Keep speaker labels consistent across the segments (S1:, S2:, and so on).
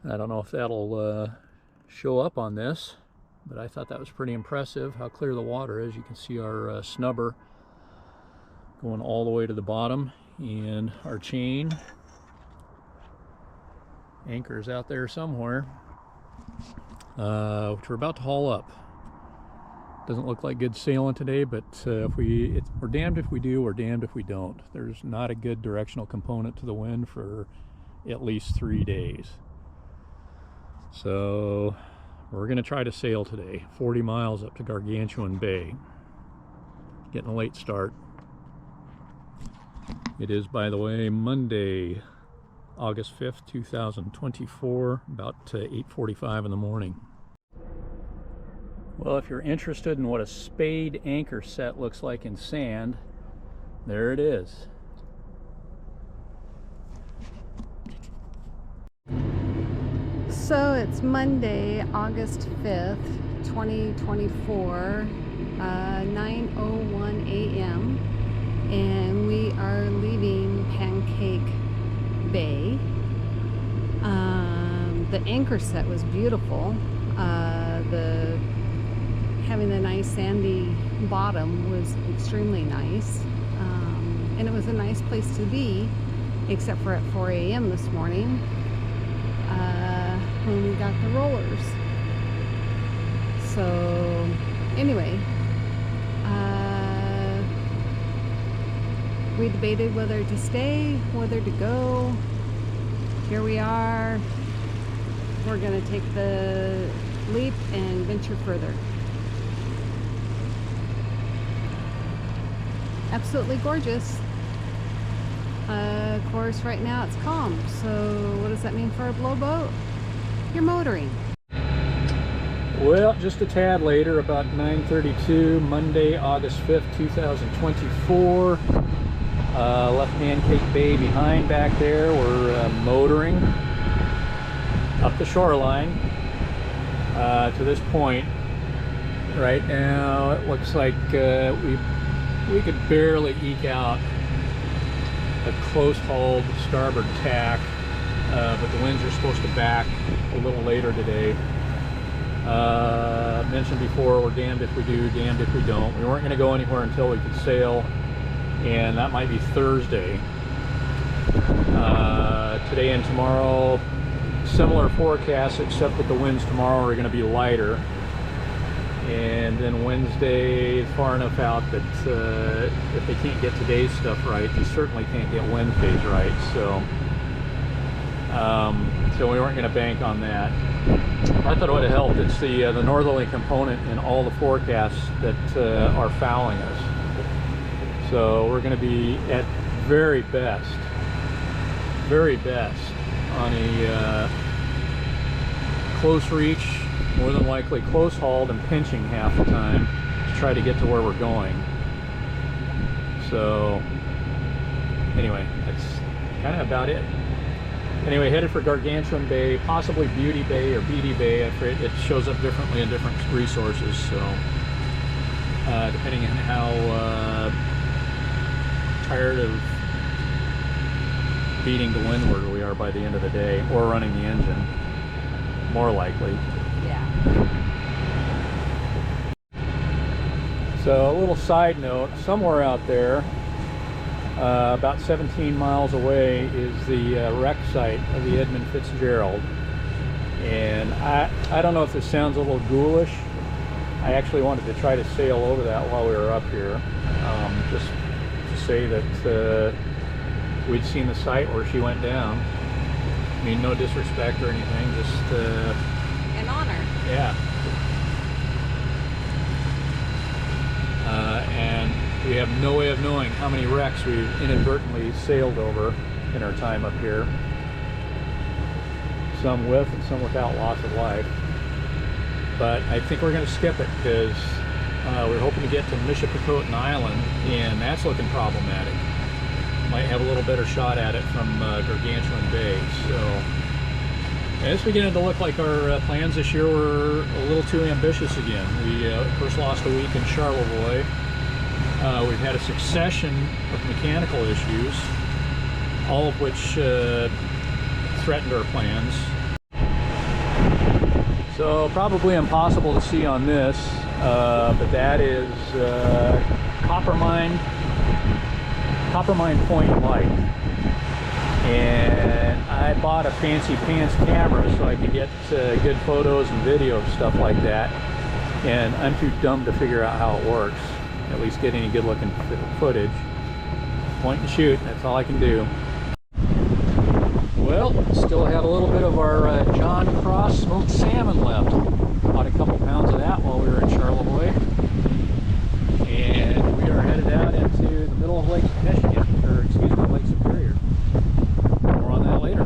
S1: I don't know if that'll show up on this, but I thought that was pretty impressive how clear the water is. You can see our snubber going all the way to the bottom, and our chain anchors out there somewhere, which we're about to haul up. Doesn't look like good sailing today, but we're damned if we do, we're damned if we don't. There's not a good directional component to the wind for at least 3 days. So we're going to try to sail today, 40 miles up to Gargantuan Bay. Getting a late start. It is, by the way, Monday, August 5th, 2024, about 8:45 in the morning. Well, if you're interested in what a spade anchor set looks like in sand, there it is.
S2: So it's Monday, August 5th, 2024, 9:01 a.m. and we are leaving Pancake Bay. The anchor set was beautiful. Having a nice sandy bottom was extremely nice, and it was a nice place to be, except for at 4 a.m. this morning when we got the rollers. So anyway, we debated whether to stay, whether to go. Here we are. We're going to take the leap and venture further. Absolutely gorgeous. Of course, right now it's calm. So what does that mean for a blowboat? You're motoring.
S1: Well, just a tad later, about 9:32, Monday, August 5th, 2024. Left Pancake Bay behind back there. We're motoring up the shoreline to this point. Right now, it looks like we could barely eke out a close hauled starboard tack, but the winds are supposed to back a little later today. Mentioned before, we're damned if we do, damned if we don't. We weren't going to go anywhere until we could sail, and that might be Thursday. Today and tomorrow, similar forecasts, except that the winds tomorrow are going to be lighter. And then Wednesday is far enough out that if they can't get today's stuff right, they certainly can't get Wednesday's right. So we weren't going to bank on that. I thought it would have helped. It's the northerly component in all the forecasts that are fouling us. So we're going to be at very best on a close reach, more than likely close hauled and pinching half the time to try to get to where we're going. So anyway, that's kind of about it. Anyway, headed for Gargantuan Bay, possibly Beauty Bay or Beatty Bay. It shows up differently in different resources, so depending on how tired of beating to windward we are by the end of the day, or running the engine, more likely.
S2: Yeah.
S1: So a little side note, somewhere out there, about 17 miles away, is the wreck site of the Edmund Fitzgerald. And I don't know if this sounds a little ghoulish. I actually wanted to try to sail over that while we were up here, just to say that we'd seen the site where she went down. I mean, no disrespect or anything, just
S2: An honor.
S1: yeah. And we have no way of knowing how many wrecks we've inadvertently sailed over in our time up here. Some with and some without loss of life. But I think we're going to skip it because we're hoping to get to Michipicoten Island, and that's looking problematic. Might have a little better shot at it from Gargantuan Bay. So it's beginning to look like our plans this year were a little too ambitious again. We of course lost a week in Charlevoix. We've had a succession of mechanical issues, all of which threatened our plans. So probably impossible to see on this, but that is Coppermine Point Light. And I bought a fancy pants camera so I could get good photos and video of stuff like that. And I'm too dumb to figure out how it works, at least get any good looking footage. Point and shoot, that's all I can do. Well, still had a little bit of our John Cross smoked salmon left. Bought a couple pounds of that while we were in Charlevoix. And we are headed out into the middle of Lake Michigan, or excuse me, Lake Superior. More on that later.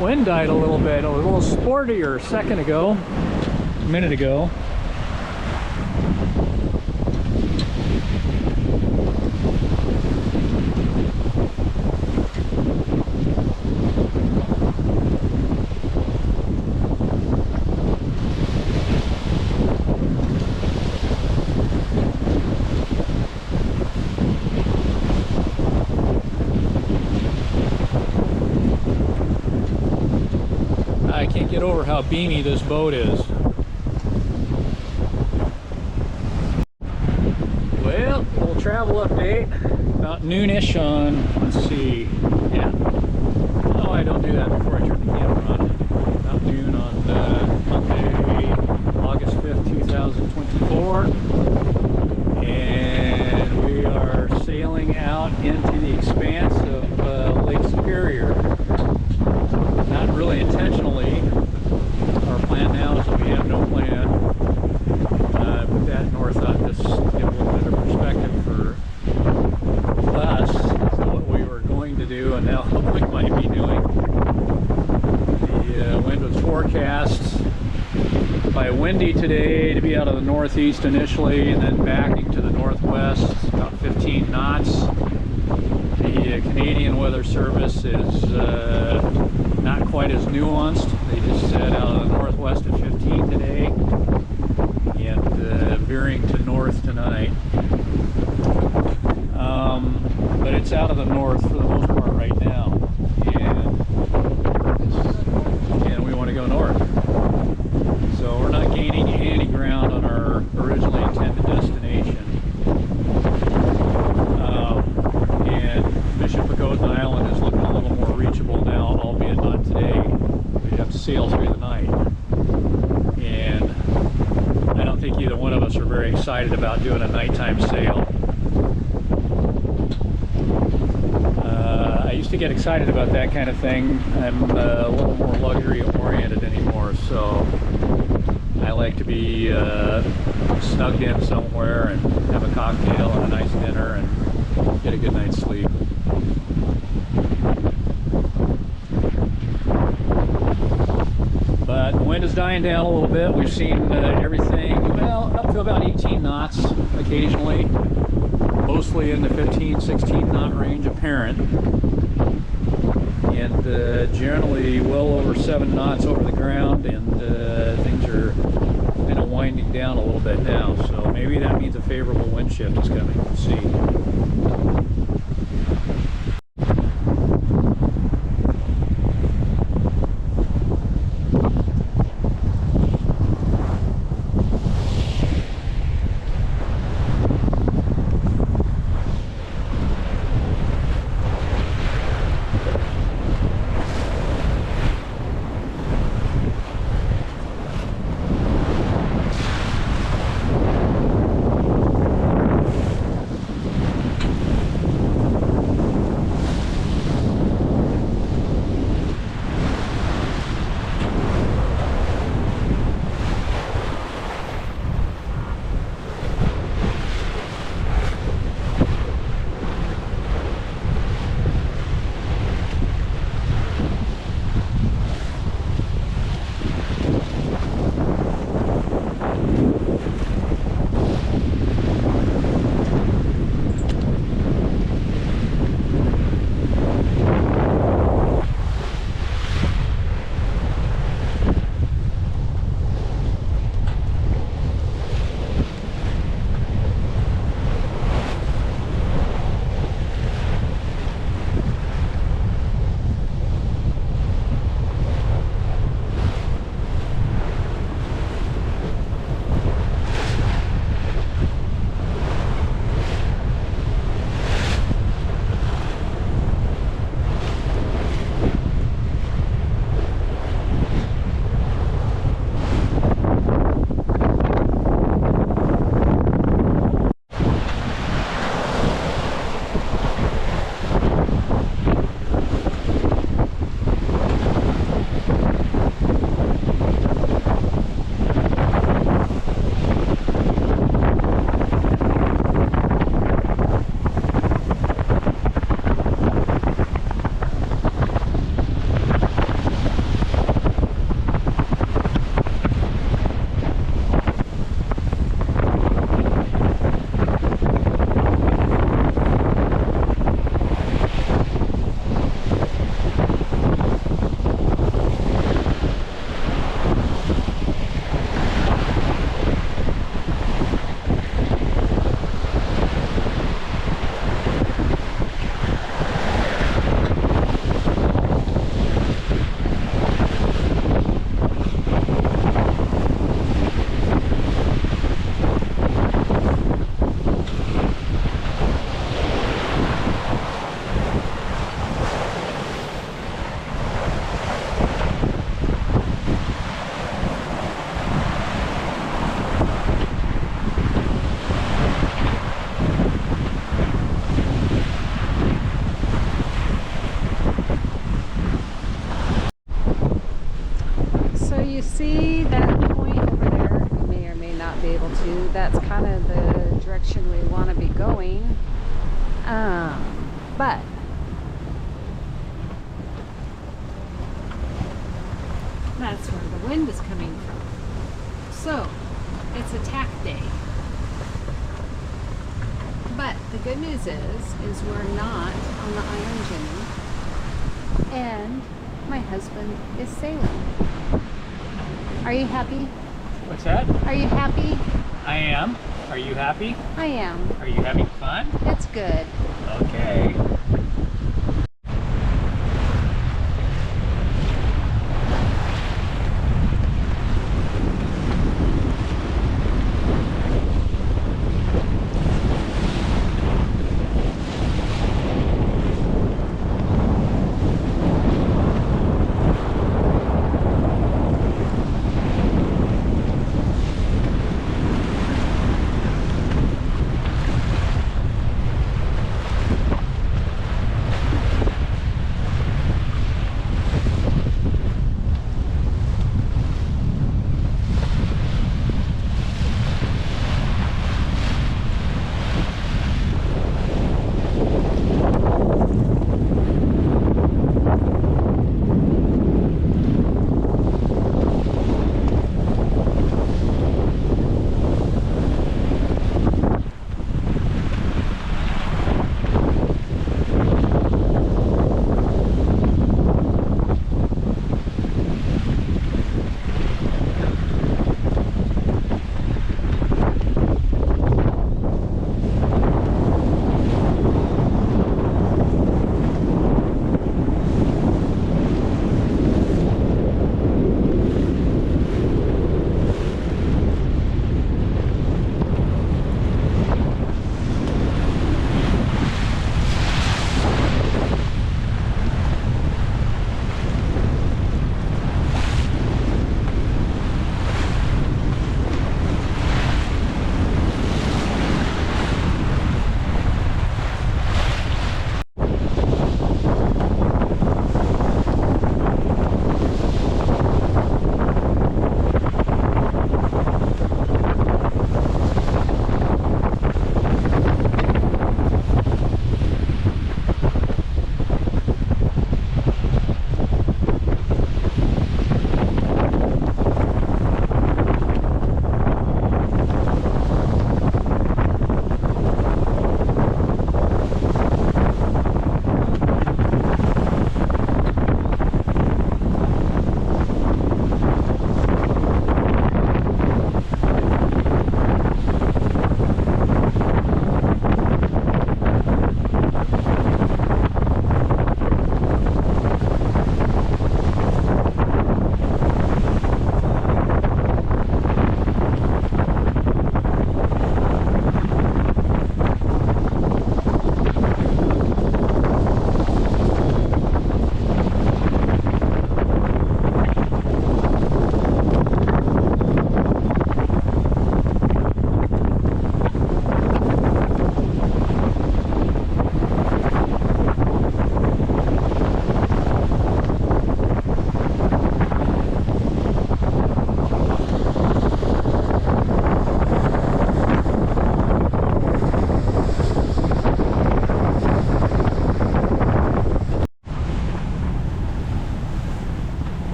S1: Wind died a little bit. It was a little sportier a minute ago. I can't get over how beamy this boat is. Well, little travel update. About noonish on, let's see, yeah. No, I don't do that before I turn the camera on. About noon on Monday, August 5th, 2024. And we are sailing out into the expanse of Lake Superior. Not really intentionally. Our plan now is that we have no plan. Put that north up just to give a little bit of perspective for us, so what we were going to do and now what we might be doing. The wind was forecast by windy today to be out of the northeast initially and then backing to the northwest, about 15 knots. The Canadian Weather Service is not quite as nuanced. They just said out of the northwest at 15 today and veering to north tonight. But it's out of the north for the most part right now, and we want to go north. So we're not gaining any ground on our originally intended destination. And Bishop Pagoda Island is looking a little more reachable now, albeit not today. We have to sail through the night. And I don't think either one of us are very excited about doing a nighttime sail. I used to get excited about that kind of thing. I'm a little more luxury oriented anymore, so I like to be snugged in somewhere and have a cocktail and a nice dinner and get a good night's sleep. But the wind is dying down a little bit. We've seen everything, well, up to about 18 knots occasionally, mostly in the 15, 16 knot range apparent, and generally well over 7 knots over the ground, and things are kind of winding down a little bit now, so maybe that means a favorable wind shift is coming. We'll see.
S2: see that point over there? You may or may not be able to. That's kind of the direction we want to be going. But that's where the wind is coming from. So it's attack day. But the good news is we're not on the Iron Jimmy, and my husband is sailing. Are you happy?
S1: What's that?
S2: Are you happy?
S1: I am. Are you happy?
S2: I am.
S1: Are you having fun?
S2: It's good.
S1: Okay.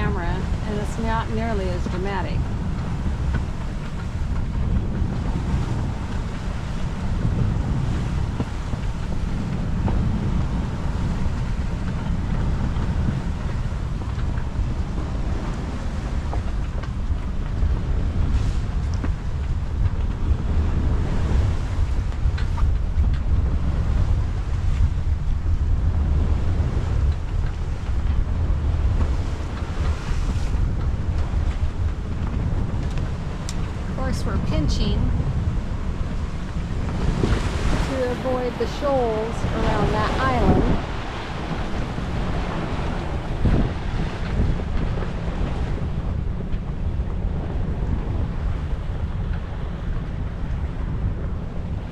S2: camera, and it's not nearly as dramatic. We're pinching to avoid the shoals around that island.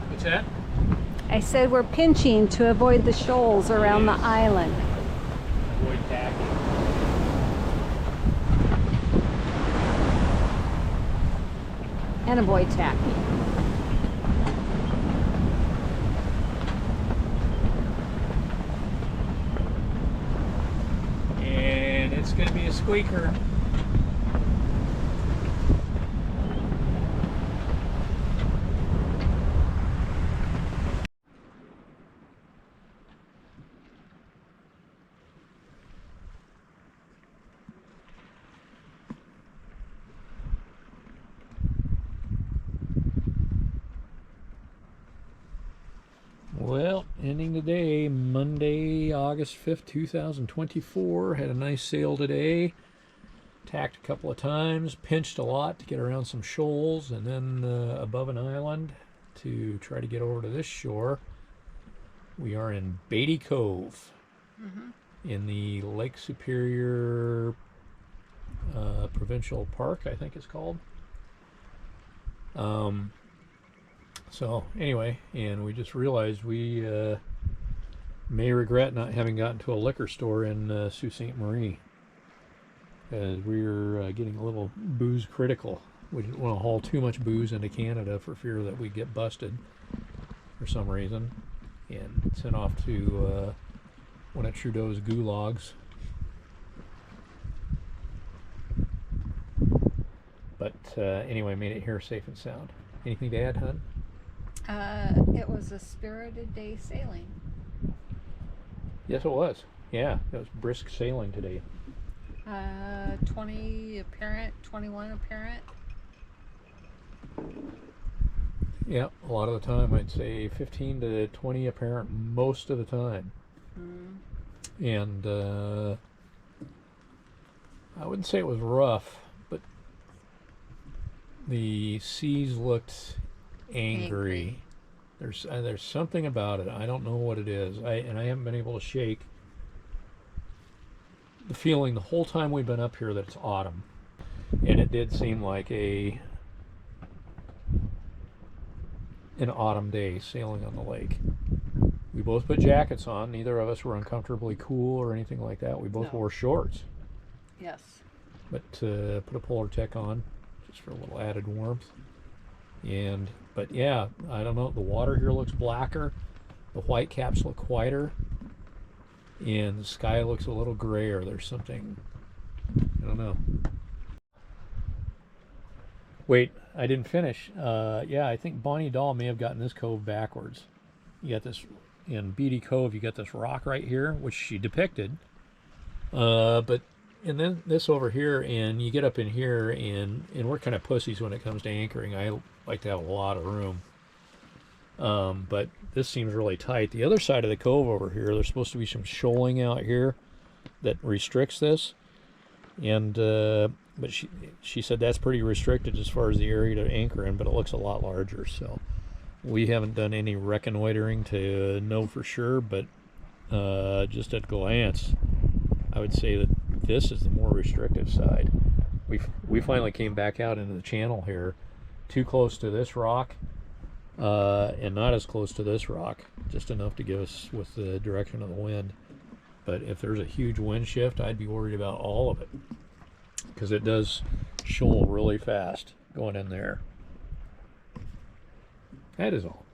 S1: What's that?
S2: I said we're pinching to avoid the shoals around the island.
S1: Avoid tacking.
S2: And avoid tacking.
S1: And it's going to be a squeaker. Well, ending today, Monday, August 5th, 2024. Had a nice sail today. Tacked a couple of times, pinched a lot to get around some shoals, and then above an island to try to get over to this shore. We are in Beatty Cove in the Lake Superior Provincial Park, I think it's called. So anyway, and we just realized we may regret not having gotten to a liquor store in Sault Ste. Marie, as we're getting a little booze critical. We didn't want to haul too much booze into Canada for fear that we'd get busted for some reason and sent off to one of Trudeau's gulags. But anyway, made it here safe and sound. Anything to add, hon?
S2: It was a spirited day sailing.
S1: Yes, it was. Yeah, it was brisk sailing today.
S2: 20 apparent, 21 apparent.
S1: Yeah, a lot of the time I'd say 15 to 20 apparent most of the time. And I wouldn't say it was rough, but the seas looked angry. There's something about it. I don't know what it is. I haven't been able to shake the feeling the whole time we've been up here that it's autumn. And it did seem like an autumn day sailing on the lake. We both put jackets on. Neither of us were uncomfortably cool or anything like that. We both wore shorts.
S2: Yes.
S1: But put a Polar Tech on just for a little added warmth. But yeah, I don't know. The water here looks blacker. The white caps look whiter. And the sky looks a little grayer. There's something, I don't know. Wait, I didn't finish. Yeah, I think Bonnie Dahl may have gotten this cove backwards. You got this, in Beatty Cove, you got this rock right here, which she depicted. And then this over here, and you get up in here, and we're kind of pussies when it comes to anchoring. I like to have a lot of room. But this seems really tight. The other side of the cove over here, there's supposed to be some shoaling out here that restricts this. And but she said that's pretty restricted as far as the area to anchor in, but it looks a lot larger. So we haven't done any reconnoitering to know for sure, but just at glance, I would say that this is the more restrictive side. We finally came back out into the channel here, too close to this rock, and not as close to this rock, just enough to give us with the direction of the wind. But if there's a huge wind shift, I'd be worried about all of it, because it does shoal really fast going in there. That is all.